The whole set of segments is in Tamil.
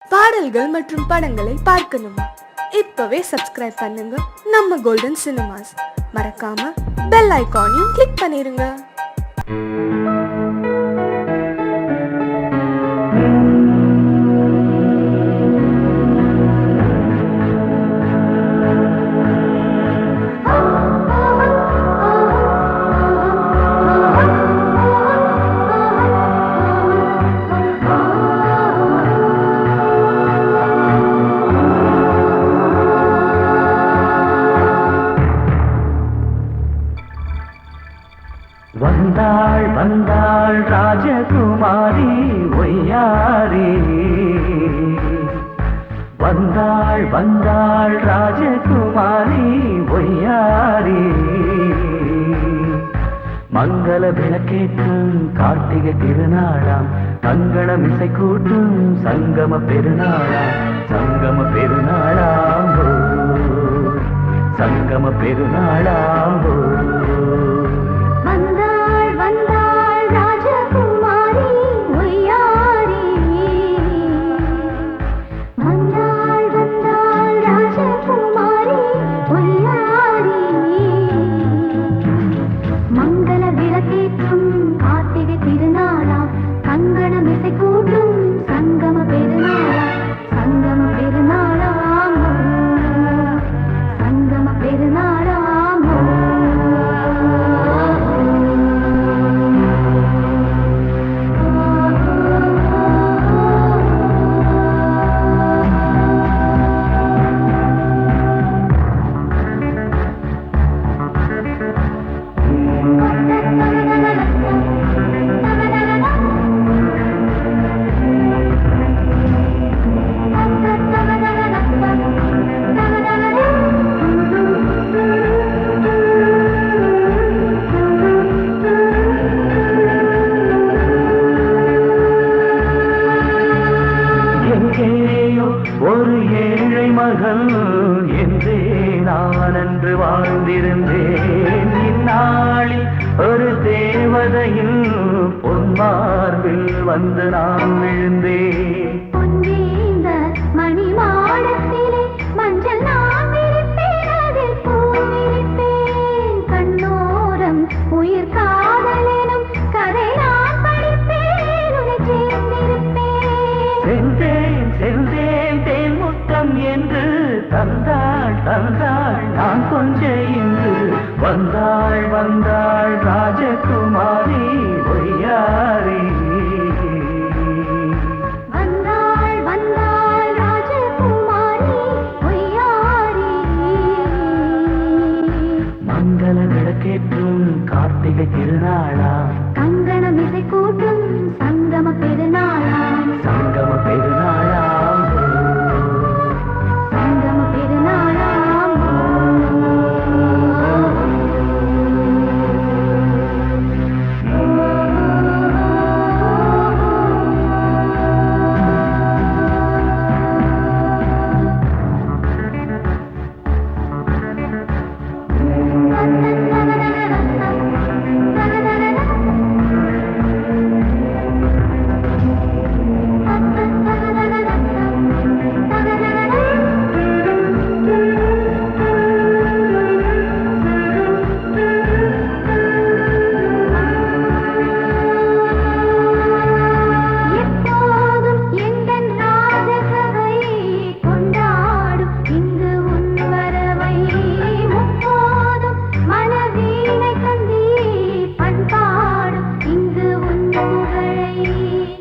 பாடல்கள் மற்றும் படங்களை பார்க்கணுமா? இப்பவே சப்ஸ்கிரைப் பண்ணுங்க நம்ம கோல்டன் சினிமாஸ். மறக்காம பெல் ஐகானையும் கிளிக் பண்ணிருங்க. வந்தாள் வந்தாள் ராஜகுமாரி ஒய்யாரி, வந்தாள் வந்தாள் ராஜகுமாரி ஒய்யாரி. மங்கள விளக்கேற்றும் கார்த்திகை திருநாளாம், கங்கணம் இசை கூட்டும் சங்கம பெருநாளாம், சங்கம பெருநாளாம் ஹோ, சங்கம பெருநாளாம் ஹோ. ஒரு ஏழை மகள் என்றே நான் அன்று வாழ்ந்திருந்தேன். இந்நாளில் ஒரு தேவதையில் பொன்மார்பில் வந்து நான் விழுந்தேன். மணி மாடத்திலே மஞ்சள் நான் விரிப்பேன், அதில் பூ விரிப்பேன். கண்ணோரம் உயிர் காதலெனும் கதை நான் படிப்பேன், உன்னை சேர்ந்திருப்பேன். சென்றேன் சென்றேன் தேன் முத்தம் என்று தந்தாள் தந்தாள் நான் கொஞ்ச இன்று. வந்தாள் வந்தாள் ராஜகுமாரி ஒய்யாரி, வந்தாள் வந்தாள் ராஜகுமாரி ஒய்யாரி. மங்கள விளக்கேற்றும் கார்த்திகை திருநாளா, கங்கணம் இசை கூட்டும் சங்கம பெருநாளா, சங்கம பெருநாளாம் சங்கம பெருநாளா.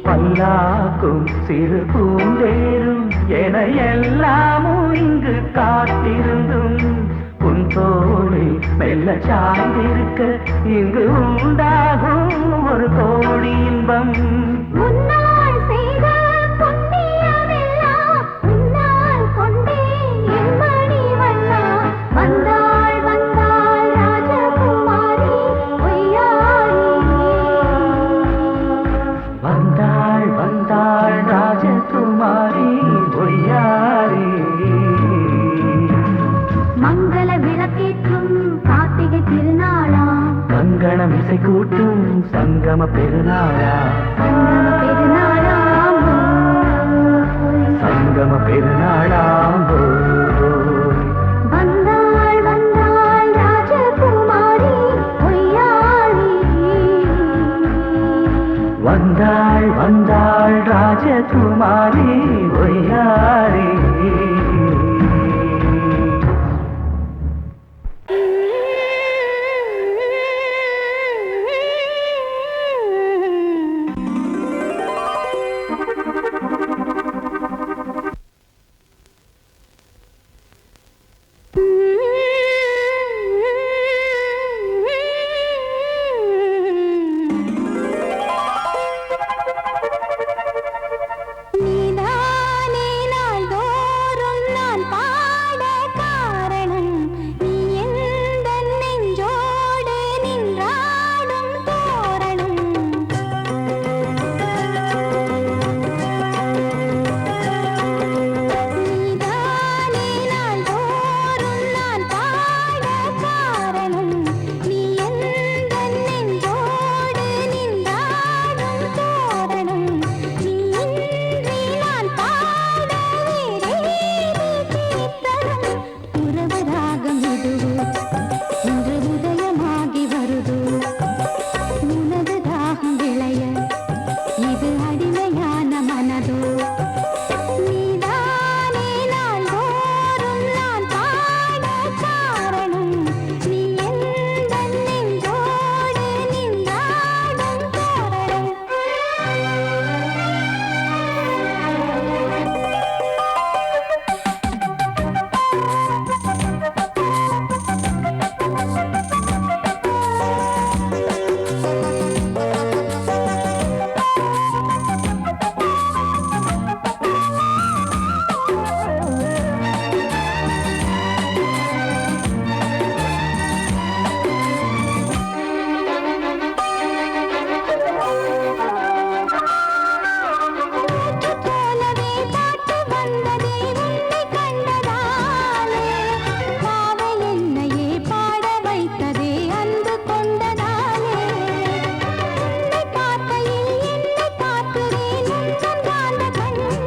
பல்லாக்கும் சிறு பூந்தேரும் என எல்லாமும் இங்கு காத்திருந்தும் உன் தோளில் மெல்ல சாய்ந்திருக்க இங்கு உண்டாகும் ஒரு கோடி இன்பம். முன்னால் செய்த புண்ணியமெல்லாம் உன்னால் கொண்டேன் என் மணி வண்ணா. வந்தாள் வந்தாள் ராஜகுமாரி ஒய்யாரி, வந்தாள் வந்தாள் ராஜகுமாரி ஒய்யாரி. மங்கள விளக்கேற்றும் கார்த்திகை திருநாளா, கங்கணம் இசை கூட்டும் சங்கம பெருநாளா, சங்கம பெருநாளா. பெருநாளாம்போய் வந்தாள் வந்தாள் ராஜகுமாரி பொய்யாரி. வந்தாள் வந்தாள் ராஜகுமாரி ஒய்யாரி. நீதானே நாள்தோறும் நான் பாட காரணம். நீ எந்தன் நெஞ்சோடு நின்றாடும் தோரணம். நீதானே நாள்தோறும் நான் பாட காரணம். நீ எந்தன் நெஞ்சோடு நின்றாடும் தோரணம். நீ இன்றி நான் பாட வேறேது கீர்த்தனம். உறவு ராகம் இதுவோ இன்று உதயமாகி வருதோ. உனது தாகம் விளைய இது அடிமையான மனதோ. நீதானே நாள்தோறும் நான் பாட காரணம். நீ எந்தன் நெஞ்சோடு நின்றாடும் தோரணம். போலவே பாட்டு வந்ததே உன்னை கண்டதாலே. பாவை என்னையே பாட வைத்ததே அன்பு கொண்டதாலே. உன்னை பார்க்கையில் என்னை பார்க்கிறேன் உந்தன் காந்த கண்ணில்.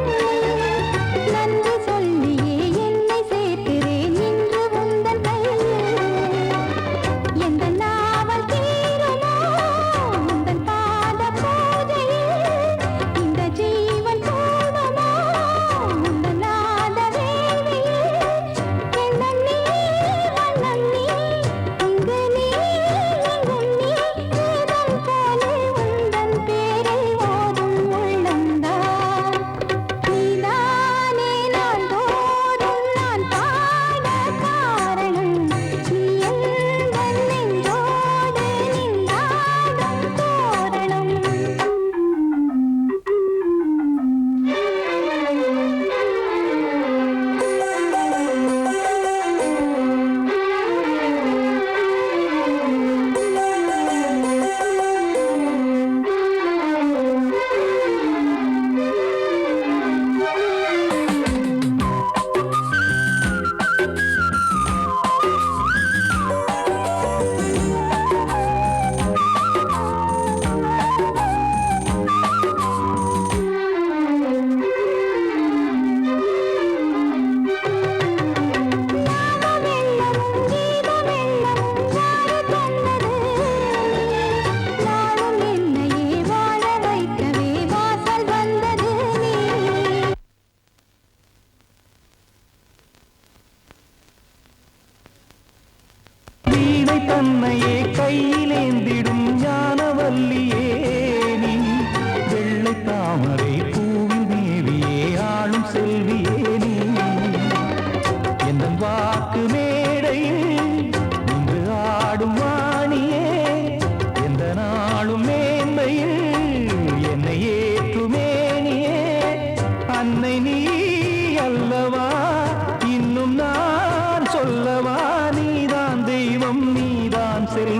நன்றி சொல்லியே என்னை சேர்க்கிறேன் இன்று உந்தன் கையில். எந்த நாவல் தீருமோ உந்தன் பாத பூஜையில். இந்த ஜீவன் போதுமோ உந்தன் நாத வேள்வியில். எண்ணம் நீ வண்ணம் நீ இங்கு நீ எங்கும் நீ. வேதம் போலே உந்தன் பேரை ஓதும் உள்ளம்தான். நீதானே நாள்தோறும் நான் பாட காரணம். நீ எந்தன் நெஞ்சோடு நின்றாடும் தோரணம். நாமவெள்ளமும் கீதவெள்ளமும் யாரு தந்தது? நாளும் என்னையே வாழ வைக்கவே வாசல் வந்தது நீ. வீணை தன்னையே கையிலேந்திடும் ஞானவல்லியே நீ. வெள்ளை தாமரை பூவில் தேவியே ஆளும் செல்வியே நீ. எந்த வாக்கு மேடையில் இன்று ஆடும் வாணியே. எந்த நாளும் மேன்மையில் என்னை ஏற்றுமேனியே. அன்னை நீ அல்லவா இன்னும் நான் சொல்லவா. நீதான் தெய்வம் நீதான் செல்வம்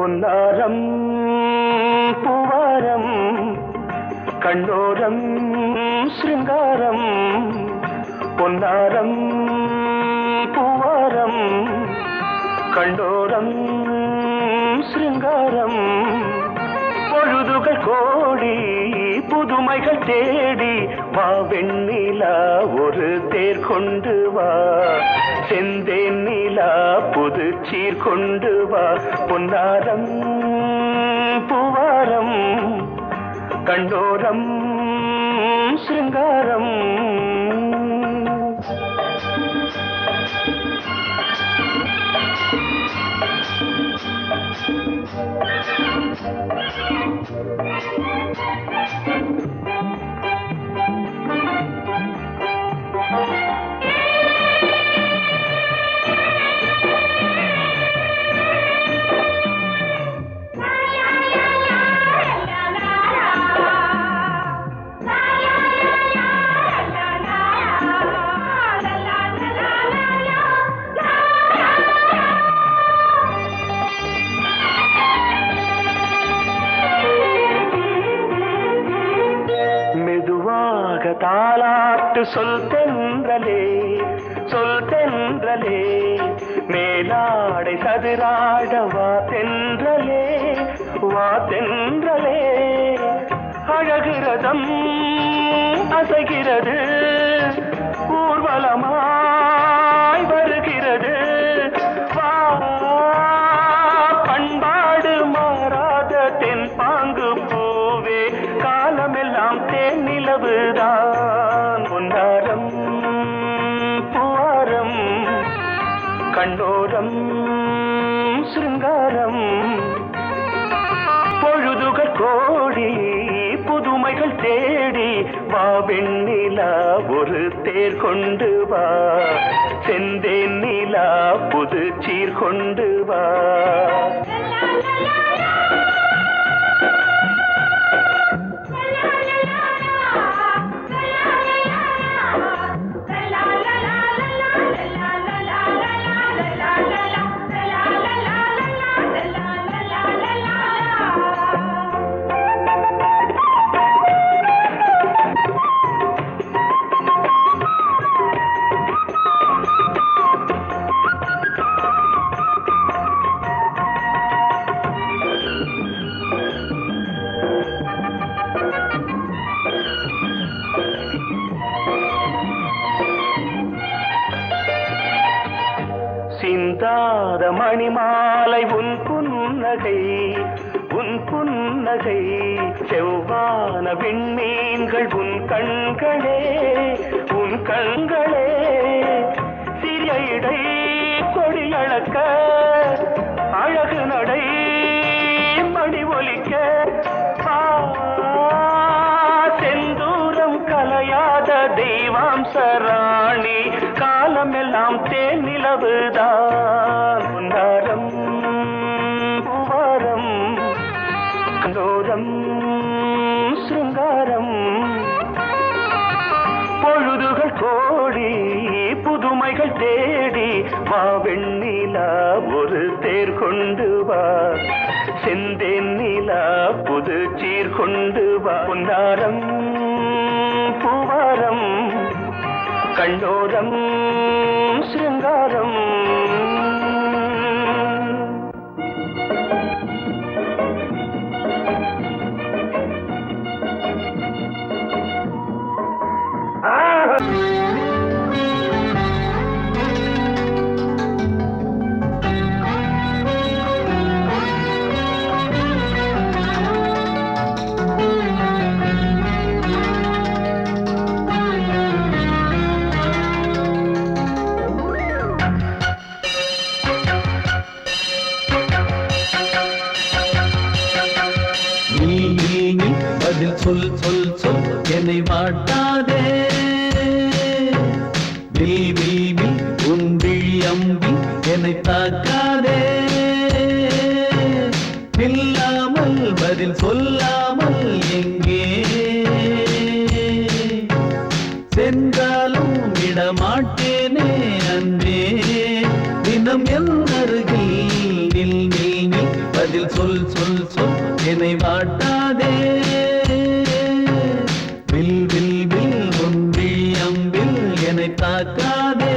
பொன்னாரம் பூவாரம் கண்ணோரம் சிருங்காரம் பொன்னாரம் பூவாரம் கண்டோரம் சிருங்காரம் பொழுதுகள் கோடி புதுமைகள் தேடி வா வெண்ணிலா ஒரு தேர் கொண்டு வா செந்தேன் நிலா புது சீர் கொண்டு வா பொன்னாரம் பூவாரம் கண்டோரம் சிருங்காரம் தாலாட்டு சொல் தென்றலே மேலாடை சதுராட வா தென்றலே அழகிறதம் அசைகிறது ஊர்வலமாய் வருகிறது வா பண்பாடு மாறாத தென் பாங்கு பூவே காலமெல்லாம் தேன் நிலவுதான் பொன்னாரம் பூவாரம் கண்டோரம் சிருங்காரம் பொழுதுகள் கோடி புதுமைகள் தேடி வா வெண்ணிலா ஒரு தேர் கொண்டு வா செந்தேன் நிலா புது சீர் கொண்டு வா சிந்தாத மணிமாலை உன் புன்னகை செவ்வான விண்மீன்கள் உன் கண்களே சிறிய இடை கொடியளக்க அழகு நடை மணி ஒலிக்க செந்தூரம் கலையாத தெய்வாம்சராணி காலமெல்லாம் தேன் நிலவுதான் பொன்னாரம் பூவாரம் கண்டோரம் சிருங்காரம் பொழுதுகள் கோடி புதுமைகள் தேடி வா வெண்ணிலா ஒரு தேர் கொண்டு வா செந்தேன் நிலா புது சீர் கொண்டு வா பொன்னாரம் பூவாரம் கண்டோரம் சிருங்காரம் சொல் சொல் சொல் என்னை வாட்டாதே வில் உன் விழி அம்பி என்னை தாக்காதே இல்லாமல் பதில் சொல்லாமல் எங்கே சென்றாலும் விடமாட்டேனே அன்பே தினம் என்ன அருகில் நில் நில் நில் பதில் சொல் சொல் சொல் என்னை வாட்டாதே வில் வில் வில் ஒன்றி அம்பில் என்னை தாக்காதே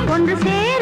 ஒன்று சேர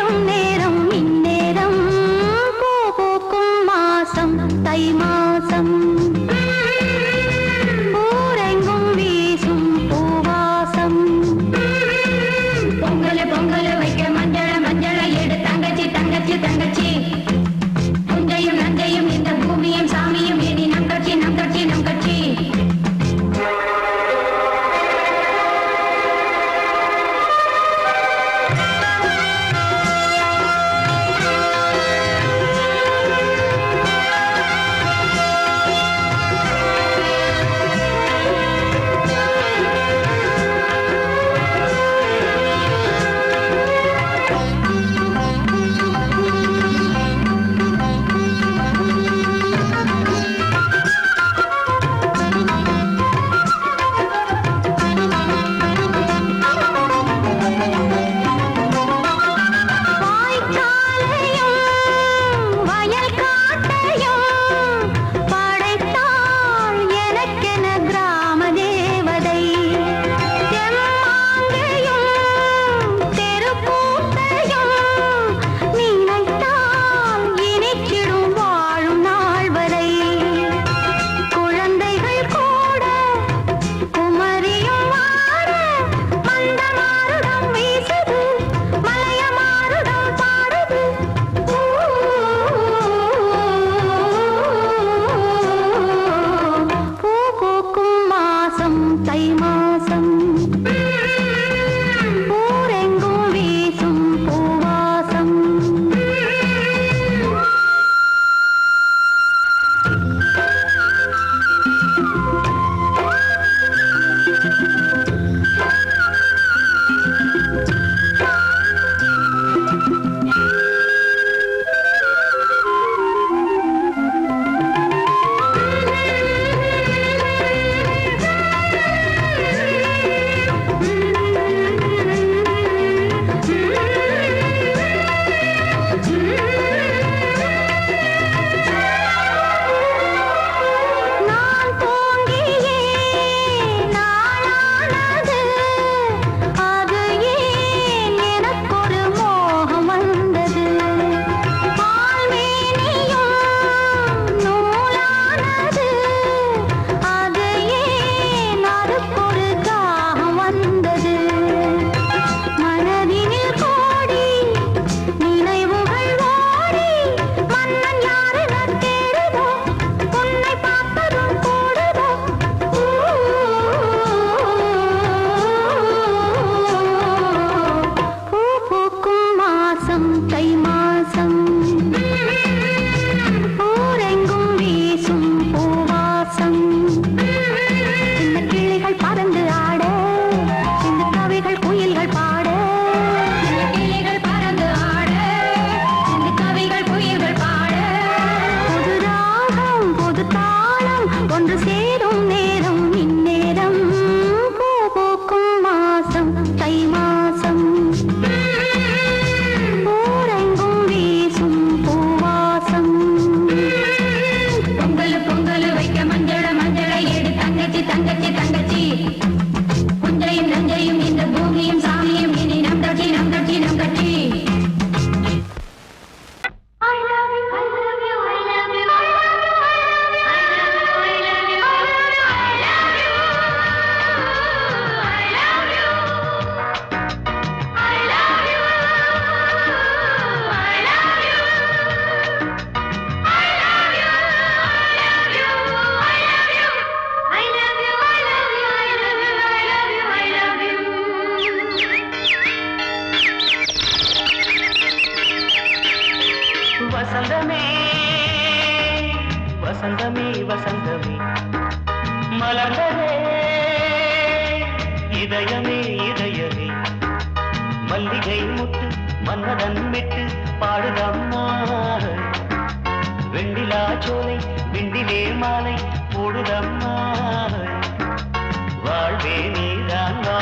இதயமே இதயமே மல்லிகை முட்டு மன்னதன் விட்டு பாடுதம்மா வெண்ணிலா சோலை விண்டிலே மாலை போடுதம்மா வாழ்வே நீதான் வா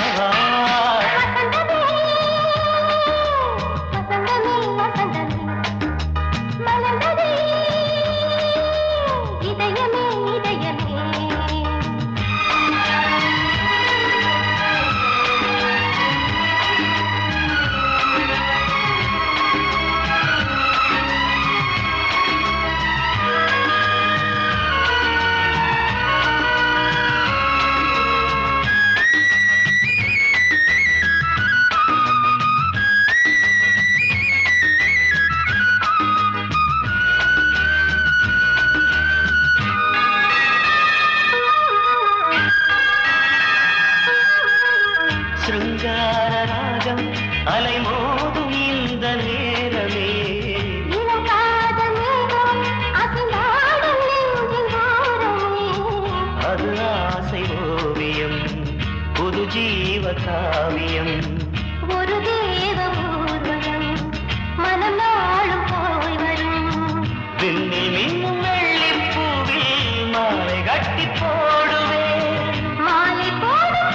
அலைமோதும் இந்த நேரமே அது ஆசை ஓவியம் புது ஜீவ காவியம் ஒரு தேவ ஊர்வலம் மனம் நாளும் போய் வரும் விண்ணில் மின்னும் வெள்ளிப் பூவில் மாலை கட்டி போடுவேன் மாலை போடும்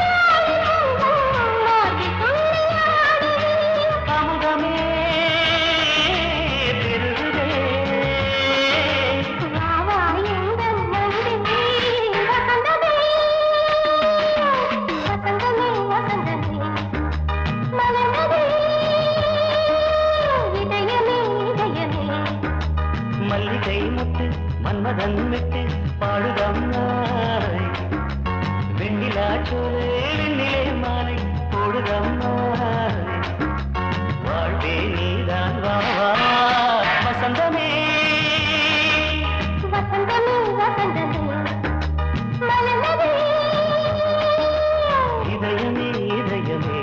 மல்லிகை முட்டு மன்மதன் விட்டு பாடுதம்மா வெண்ணிலா சோலை வெண்ணிலே மாலை போடுதம்மா வாழ்வே நீதான் வா வசந்தமே வசந்தமே வசந்தமே மலர்ந்ததே இதயமே இதயமே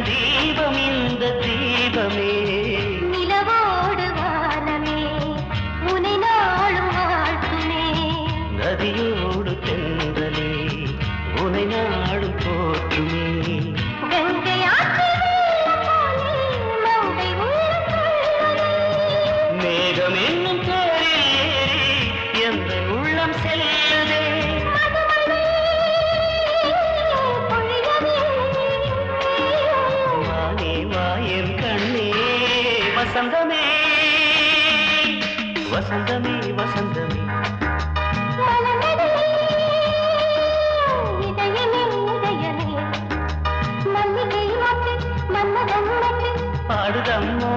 தீபம் இந்த தீபமே நிலவோடு வானமே உனை நாளும் வாழ்த்துமே நதியோடு தென்றலே உனை நாடும் போற்றுமே கங்கை ஆற்று மங்கை மேகம் என்னும் தேரில் ஏறி எந்த உள்ளம் செல்லுதே வசந்தமே வசந்தமே வசந்தமே இதயமே இதயமே மல்லிகை மொட்டு மன்மதன் மொட்டு பாடுதம்மா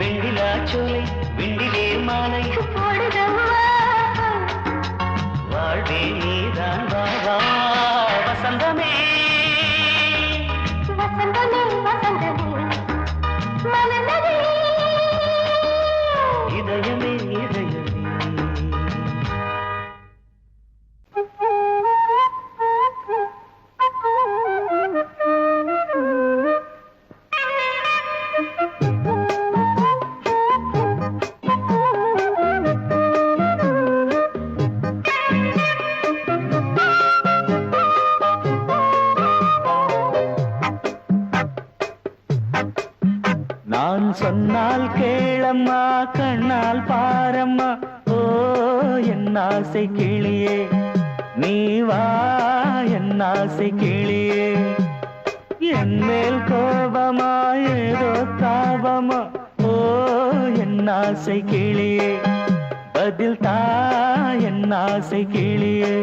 வெண்ணிலா சோலை விண்டிலே மாலை போடுதம்மா வாழ்வே நீதான் வா வசந்தமே வசந்தமே வசந்தமே மலர்ந்ததே இதயமே இதயமே நான் சொன்னால் கேளம்மா கண்ணால் பாரம்மா ஓ என் ஆசை கிளியே நீ வா என் ஆசை கிளியே என் மேல் கோபமா ஏதோ தாபமா ஓ என் ஆசை கிளியே பதில் தா என் ஆசை கிளியே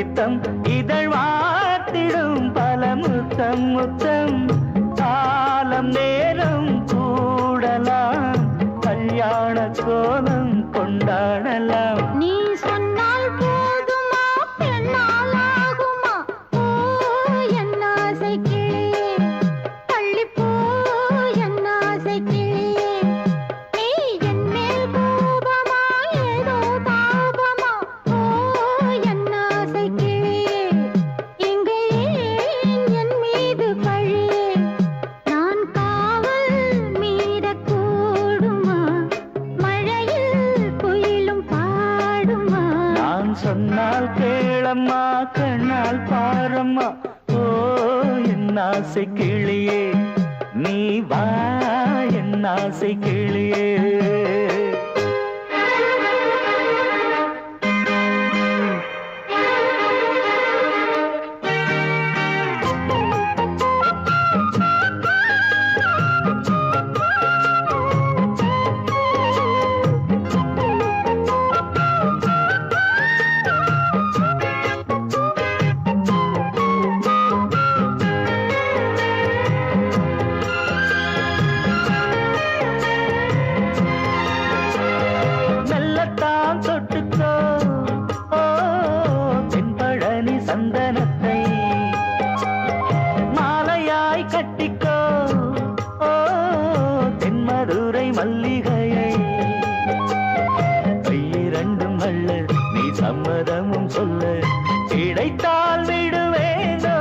பித்தம் இதழ் வாத்திடும் பல முத்தம் முத்தம் காலம் நேரம் கூடலாம் கல்யாண கோலம் கொண்டாடலாம் நீ சொன்னால் போதுமா பெண்ணால் ஆகுமா ஓ என் ஆசை கிளியே தள்ளிப்போ என் ஆசை கிளியே நீ என் மேல் கோபமா ஏதோ தாபமா ஓ என் ஆசை கிளியே இங்கே ஏன் என் மீது பழியே நான் காவல் மீறக்கூடுமா மழையில் குயிலும் பாடுமா நான் சொன்னால் கேளம்மா கண்ணால் பாரம்மா ஓ என் ஆசை கிளியே நீ வா என் ஆசை கிளியே மெல்லத்தான் தொட்டுக்கோ ஓ தென்பழனி சந்தனத்தை மாலையாய் கட்டிக்கோ ஓ தென்மதுரை மல்லிகையை கையிரண்டும் அள்ள நீ சம்மதமும் சொல்ல கிடைத்தால் விடுவேனோ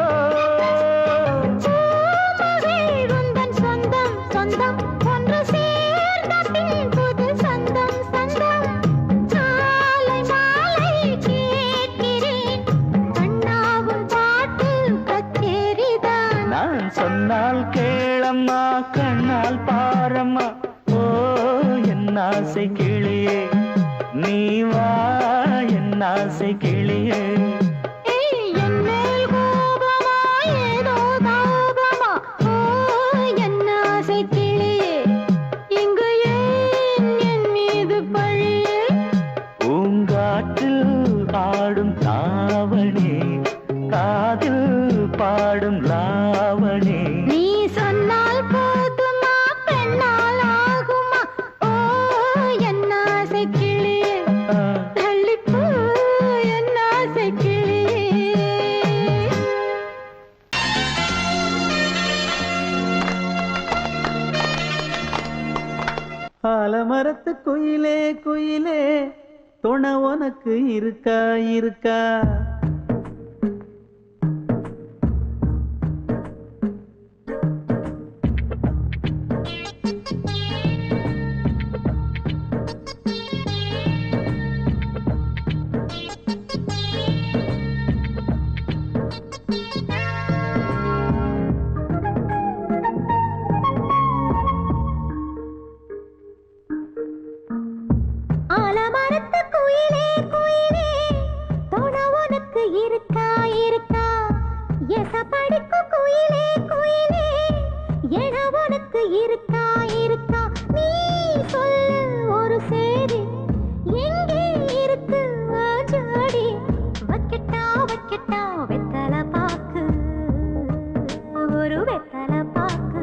உந்தன் சொந்தம் சொந்தம் ஒன்று சேர்ந்த பின் புது சொந்தம் சொந்தம் காலை மாலை கேட்கிறேன் கண்ணாவும் பாட்டு கச்சேரிதான் நான் சொன்னால் கேளம்மா கண்ணால் பாரம்மா ஓ என் ஆசை கிளியே நீ வா என் ஆசை கிளியே ஏய், என் மேல் கோபமா ஏதோ தாபமா ஓ என் ஆசை கிளியே இங்கு ஏன் என் மீது பழியே பூங்காற்றில் ஆடும் தாவணி காதில் பாடும் லாவணி நீ சொன்னால் போதுமா பெண்ணால் ஆகுமா ஓ என் ஆசை கிளியே தள்ளிப்போ என் ஆசை கிளியே ஆலமரத்து குயிலே குயிலே துணை உனக்கு இருக்கா இருக்கா ஆலமரத்து குயிலே குயிலே துணை உனக்கு இருக்கா இருக்கா எச படிக்கும் குயிலே குயிலே என உனக்கு இருக்கா இருக்கா நீ சொல்லு ஒரு சேரி எங்கே இருக்கு ஜோடி வைக்கட்டா வைக்கட்டா வெத்தலை பாக்கு ஒரு வெத்தலை பாக்கு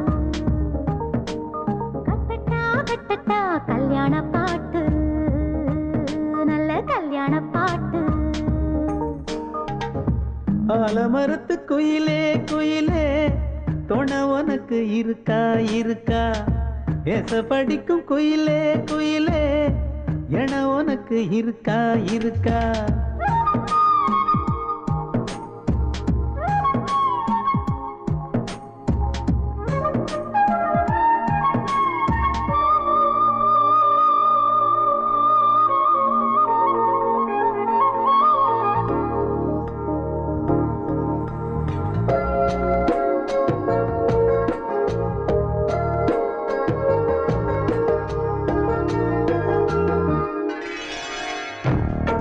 கட்டட்டா கட்டட்டா கல்யாண பாட்டு நல்ல கல்யாண பாட்டு ஆலமரத்து குயிலே குயிலே துணை உனக்கு இருக்கா இருக்கா எச படிக்கும் குயிலே குயிலே என உனக்கு இருக்கா இருக்கா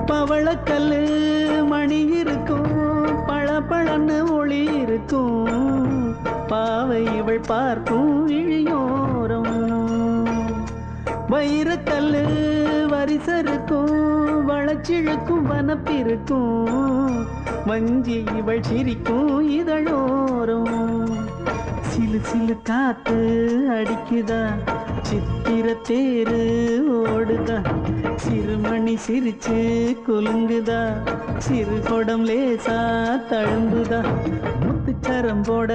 பவளக்கல்லு மணி இருக்கும் பளபளன்னு ஒளி இருக்கும் பாவை இவள் பார்க்கும் இழியோரம் வைரக்கல்லு பரிசருக்கும் வளச்சிழுக்கும் வனப்பிருக்கும் வஞ்சி இவள் சிரிக்கும் இதழோரும் சிலு சிலு காத்து அடிக்குதா சித்திர தேரு ஓடுதா சிறுமணி சிரிச்சு குலுங்குதா சிறு கொடம் லேசா தழும்புதா முத்துச்சரம் போட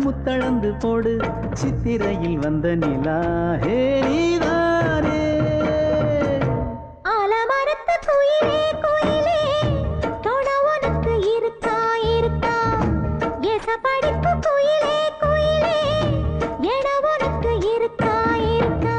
முத்தளந்து போடு சித்திரையில் வந்த நிலா ஹே நீதானே ஆலமரத்து குயிலே குயிலே தோண உனக்கு இருக்கா இருக்கா ஏச படிப்பு குயிலே குயிலே என உனக்கு இருக்கா இருக்கா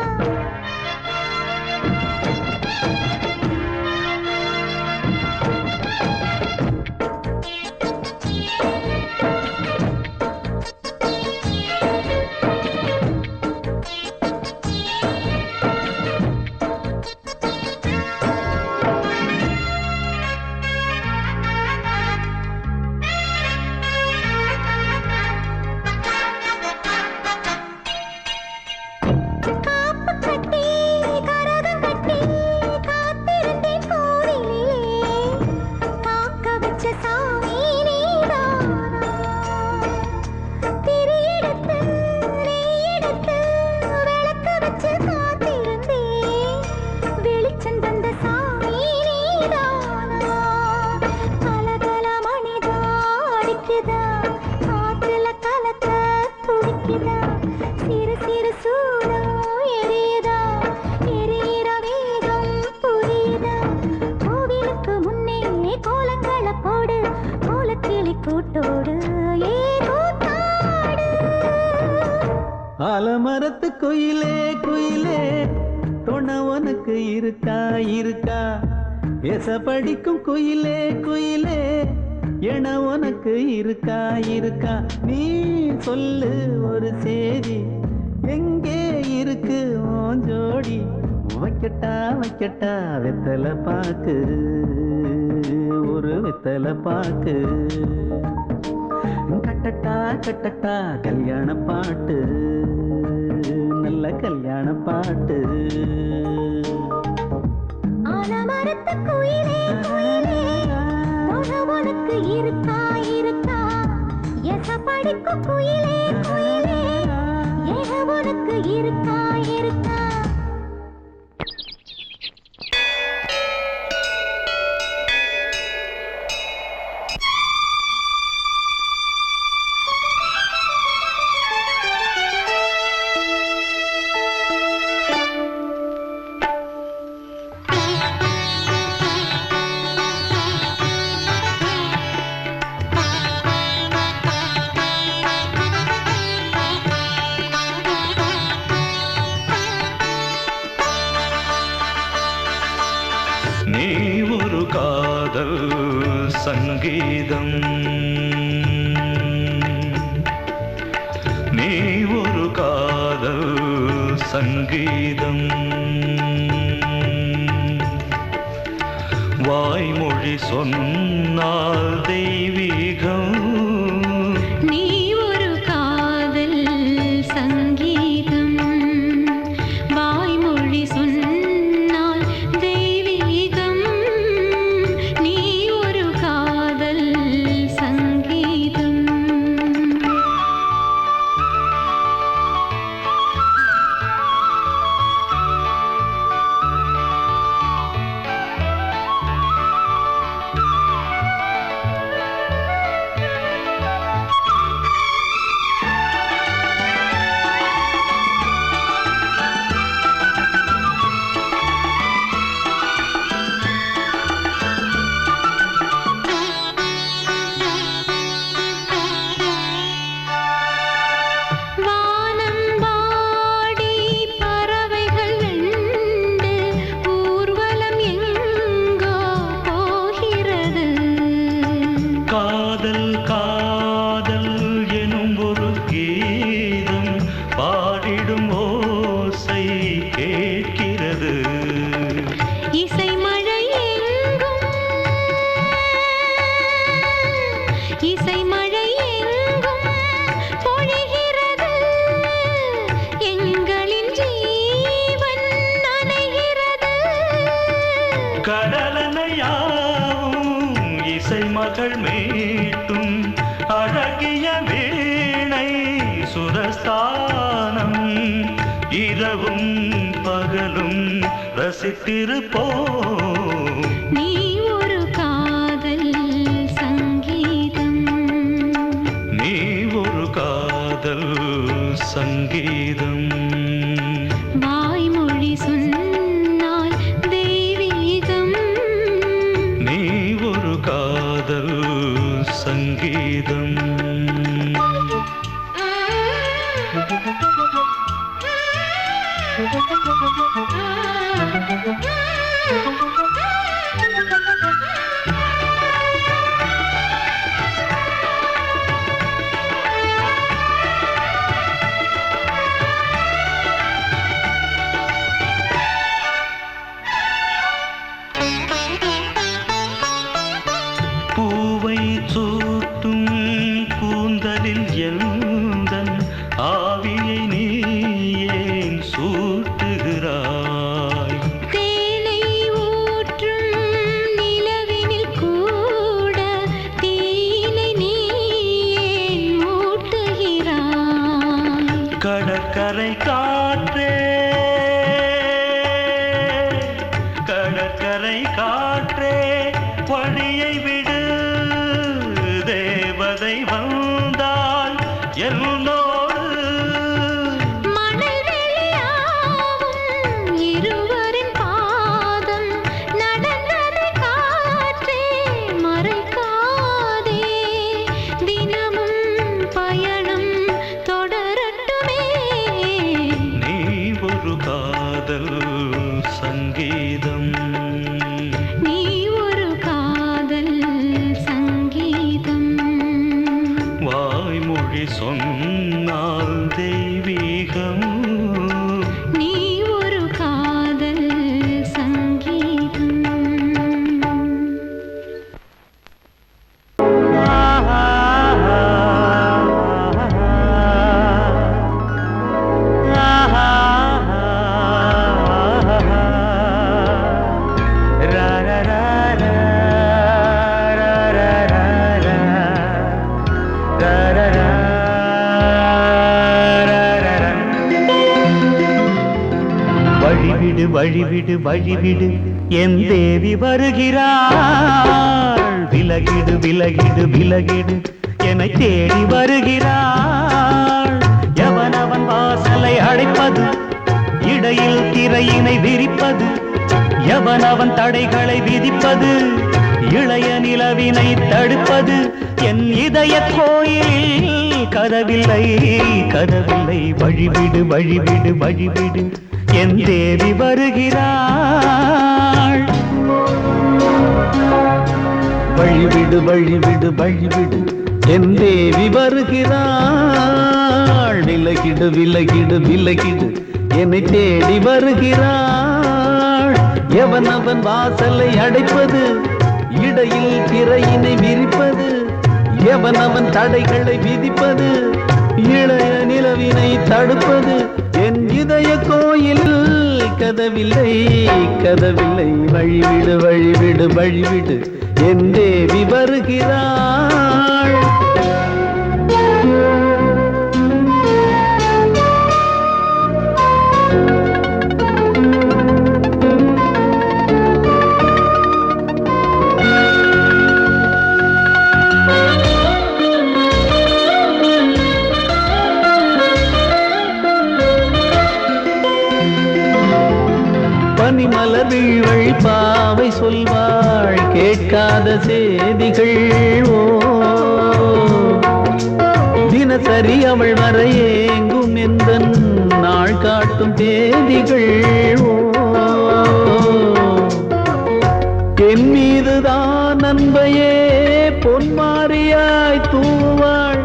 காப்பு கட்டி கரகம் கட்டி காத்திருந்தேன் கோவிலிலே காக்க வச்ச சாமி நீதானா திரி எடுத்து நெய் எடுத்து விளக்கு வச்சு காத்திருந்தேன் வெளிச்சம் தந்த சாமி நீதானா கலகல மணிதா அடிக்குதா காத்துல கலக்க துடிக்குதா சிறு சிறு சூடம் எரியுதா எரியிற வேகம் புரியுதா கோவிலுக்கு முன்னே கோலங்களை போடு கோலக்கிளி கூட்டோடு ஏதோ தாடு ஆலமரத்து குயிலே குயிலே துணை உனக்கு இருக்கா இருக்கா எச படிக்கும் குயிலே குயிலே என உனக்கு இருக்கா இருக்கா நீ சொல்லு ஒரு சேதி எங்கே இருக்கு உன் ஜோடி வைக்கட்டா வைக்கட்டா வெத்தலை பாக்கு ஒரு வெத்தலை பாக்கு கட்டட்டா கட்டட்டா கல்யாண பாட்டு நல்ல கல்யாண பாட்டு ஆலமரத்து குயிலே குயிலே தோண உனக்கு இருக்கா இருக்கா எச படிக்கும் குயிலே குயிலே ஏக உனக்கு இருக்கா இருக்கா நீ ஒரு காதல் சங்கீதம் நீ ஒரு காதல் சங்கீதம் வாய்மொழி சொன்னால் தெய்வீகம் நீ ஒரு காதல் சங்கீதம் வாய்மொழி சொன்னால் தெய்வீகம் நீ ஒரு காதல் சங்கீதம் கடலனையாவும் இசை மகள் மீட்டும் அழகிய வீணை சுரஸ்தானம் இரவும் பகலும் ரசித்திருப்போம். நீ ஒரு காதல் சங்கீதம், நீ ஒரு காதல் சங்கீதம். வாய்மொழி சொன்னால் தெய்வீகம், நீ ஒரு காதல் சங்கீதம். பூவை சூட்டும் கூந்தலில் எந்தன் ஆவியை நீ ஏன் சூட்டுகிறாய்? தேனை ஊற்றும் நிலவினில் கூட தீனை நீ ஏன் மூட்டுகிறாய்? கடற்கரை காற்றே, கடற்கரை காற்றே வழியை விடு, தேவதை வந்தால் என்னோடு. மணல் வெளியாகும் இருவரின் பாதம் நடந்ததை காற்றே மறைக்காதே, தினமும் பயணம் தொடரட்டுமே. நீ ஒரு காதல் சங்கீதம், நீ ஒரு காதல் சங்கீதம், வாய்மொழி சொன்னால் தெய்வீகம். நீ ஒரு காதல் சங்கீதம். வழிவிடு வழிவிடு வழிவிடு என் தேவி வருகிறாள். விலகிடு விலகிடு விலகிடு என்னை தேடி வருகிறாள். எவனவன் வாசலை அடைப்பது, இடையில் திரையினை விரிப்பது, எவனவன் தடைகளை விதிப்பது, இளைய நிலவினை தடுப்பது. என் இதய கோயிலில் கதவில்லை கதவில்லை. வழிவிடு வழிவிடு வழிவிடு என் தேவி வருகிறாள். வழிவிடு வழிவிடு வழிவிடு என் தேவி வருகிறாள். விலகிடு விலகிடு விலகிடு என்னை தேடி வருகிறாள். எவனவன் வாசலை அடைப்பது, இடையில் திரையினை விரிப்பது, எவனவன் தடைகளை விதிப்பது, இளைய நிலவினை தடுப்பது. என் இதய கோயில் கதவில்லை கதவில்லை. வழிவிடு வழிவிடு வழிவிடு என் தேவி வருகிறாள். பனிமலர் வீழ்வழி பாவை சொல்வாள் கேட்காத செய்திகள். ஓ தினசரி அவள் வர ஏங்கும் எந்த நாள் காட்டும் தேதிகள். ஓ என் மீதுதான் அன்பையே பொன்மாரியாய் தூவாள்.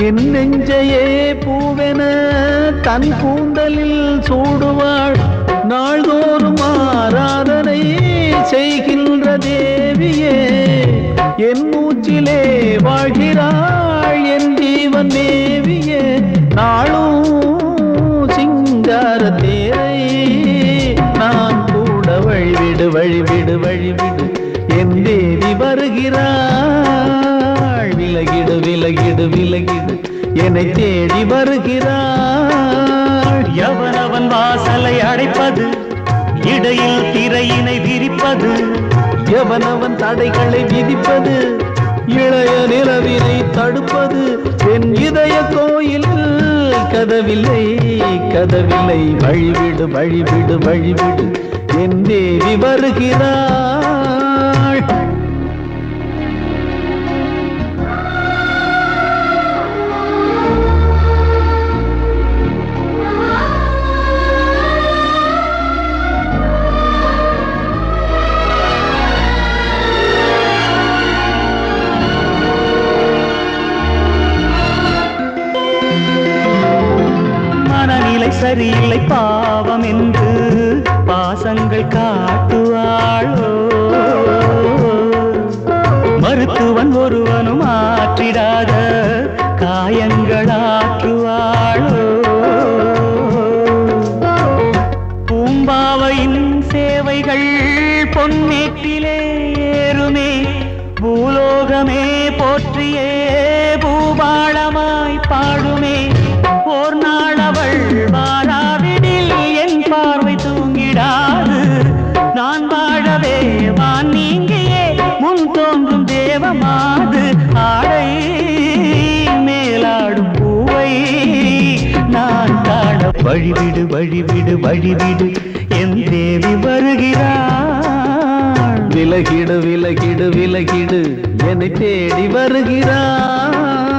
என் நெஞ்சையே பூவென தன் கூந்தலில் சூடுவாள். நாள்தோறும் ஆராதனை செய்கின்ற தேவியே, என் மூச்சிலே வாழ்கிறாள் என் ஜீவன் தேவியே. நாளும் சிங்கார தேரை நான் கூட வழிவிடு வழிவிடு வழிவிடு என் தேவி வருகிறாள். விலகிடு விலகிடு விலகிடு என்னை தேடி வருகிறாள். எவனவன் வாசலை அடைப்பது, இடையில் திரையினை விரிப்பது, எவனவன் தடைகளை விதிப்பது, இளைய நிலவினை தடுப்பது, என் இதய கோயில் கதவில்லை கதவில்லை. வழிவிடு வழிவிடு வழிவிடு என் தேவி வருகிறாள். மனநிலை சரியில்லை பாவம் என்று பாசங்கள் காட்டுவாளோ, மருத்துவன் ஒருவனும் ஆற்றிடாத காயங்களாற்றுவாளோ. பூம்பாவையின் சேவைகள் பொன்னேற்றிலே ஏறுமே, பூலோகமே போற்றியே பூபாளமாய் பாடுமே. ஓர் நாள் அவள் வாராவிடில் என் பார்வை தூங்கிடாது. நான் வாழவே வான் நீங்கியே முன் தோன்றும் தேவமாது. ஆடை மேலாடும் பூவை நான் காண வழிவிடு வழிவிடு வழிவிடு என் தேவி வருகிறாள். விலகிடு விலகிடு விலகிடு என்னை தேடி வருகிறாள்.